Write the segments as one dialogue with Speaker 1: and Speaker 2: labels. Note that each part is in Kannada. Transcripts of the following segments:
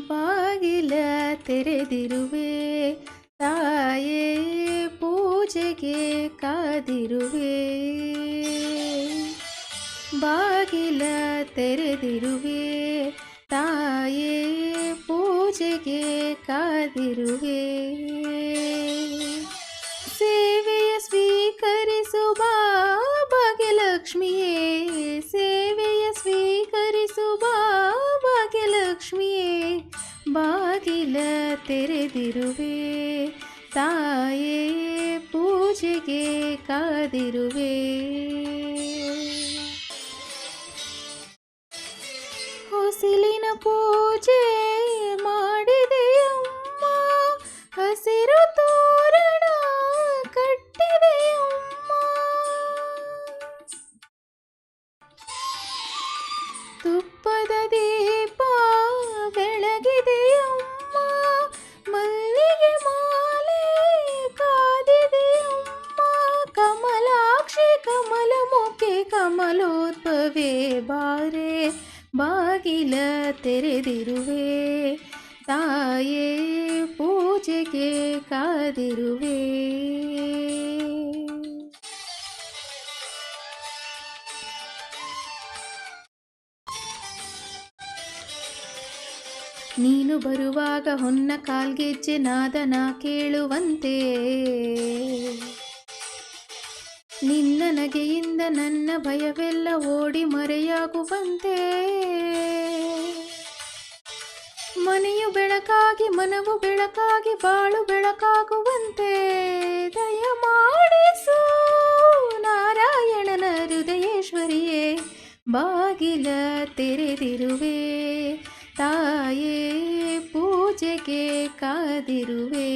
Speaker 1: ಬಾಗಿಲ ತೆರೆದಿರುವೆ ತಾಯೇ ಪೂಜೆಗೆ ಕಾದಿರುವೆ. ಬಾಗಿಲ ತೆರೆದಿರುವೆ ತಾಯೇ ಪೂಜೆಗೆ ಕಾದಿರುವೆ. ಸೇವೆಯ ಸ್ವೀಕರಿಸು ಬಾ ಭಾಗ್ಯಲಕ್ಷ್ಮಿಯೇ, ಸೇವೆಯ ಸ್ವೀಕರಿಸು ಬಾ ಭಾಗ್ಯಲಕ್ಷ್ಮಿಯೇ. ಬಾಗಿಲ ತೆರೆದಿರುವೆ ತಾಯೇ ಪೂಜೆಗೆ ಕಾದಿರುವೆ. ಹೊಸಿಲಿನ ಪೂಜೆ ಮಾಡಿದೆಯಮ್ಮ, ಹಸಿರು ತೋರಣ ಕಟ್ಟಿದೆಯಮ್ಮ. ತುಪ್ಪದ ದೀಪ ಬೆಳಗಿದೆಯಮ್ಮ, ಮಲ್ಲಿಗೆ ಮಾಲೆ ಕಾದಿದೆಯಮ್ಮ. ಕಮಲಾಕ್ಷಿ ಕಮಲ ಮುಖೆ ಕಮಲೋದ್ಭವೆ ಬಾರೆ, ಬಾಗಿಲ ತೆರೆದಿರುವೆ ತಾಯೇ ಪೂಜೆಗೆ ಕಾದಿರುವೆ. ನೀನು ಬರುವಾಗ ಹೊನ್ನ ಕಾಲ್ಗೆಜ್ಜೆ ನಾದನ ಕೇಳುವಂತೆ, ನಿನ್ನ ನಗೆಯಿಂದ ನನ್ನ ಭಯವೆಲ್ಲ ಓಡಿ ಮರೆಯಾಗುವಂತೆ. ಮನೆಯು ಬೆಳಕಾಗಿ ಮನವು ಬೆಳಕಾಗಿ ಬಾಳು ಬೆಳಕಾಗುವಂತೆ ದಯಮಾಡಿಸು ನಾರಾಯಣನ ಹೃದಯೇಶ್ವರಿಯೇ. ಬಾಗಿಲ ತೆರೆದಿರುವೆ ತಾಯೇ ಪೂಜೆಗೆ ಕಾದಿರುವೆ.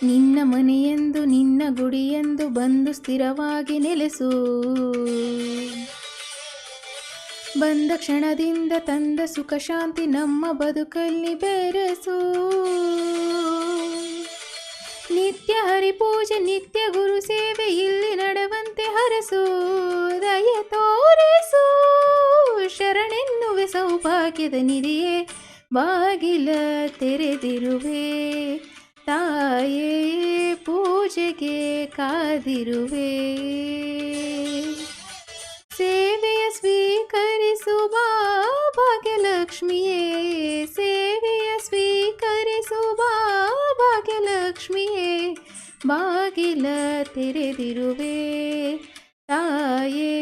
Speaker 1: ನಿನ್ನ ಮನೆಯೆಂದು ನಿನ್ನ ಗುಡಿಯೆಂದು ಬಂದು ಸ್ಥಿರವಾಗಿ ನೆಲೆಸು. ಬಂದ ಕ್ಷಣದಿಂದ ತಂದ ಸುಖ ಶಾಂತಿ ನಮ್ಮ ಬದುಕಲ್ಲಿ ಬೆರೆಸು. ನಿತ್ಯ ಹರಿಪೂಜೆ ನಿತ್ಯ ಗುರು ಸೇವೆ ಇಲ್ಲಿ ನಡೆವಂತೆ ಹರಸು. ದಯ ತೋರಿಸು ಶರಣೆನ್ನುವೆ ಸೌಭಾಗ್ಯದ ನಿಧಿಯೇ. ಬಾಗಿಲ ತೆರೆದಿರುವೆ ತಾಯೇ ಪೂಜೆಗೆ ಕಾದಿರುವೆ. ಸೇವೆಯ ಸ್ವೀಕರಿಸು ಬಾ ಭಾಗ್ಯಲಕ್ಷ್ಮಿಯೇ, ಸೇವೆಯ ಸ್ವೀಕರಿಸು ಬಾ ಭಾಗ್ಯಲಕ್ಷ್ಮಿಯೇ. ಬಾಗಿಲ ತೆರೆದಿರುವೆ ತಾಯೇ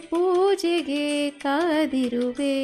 Speaker 1: ಪೂಜೆಗೆ ಕಾದಿರುವೆ.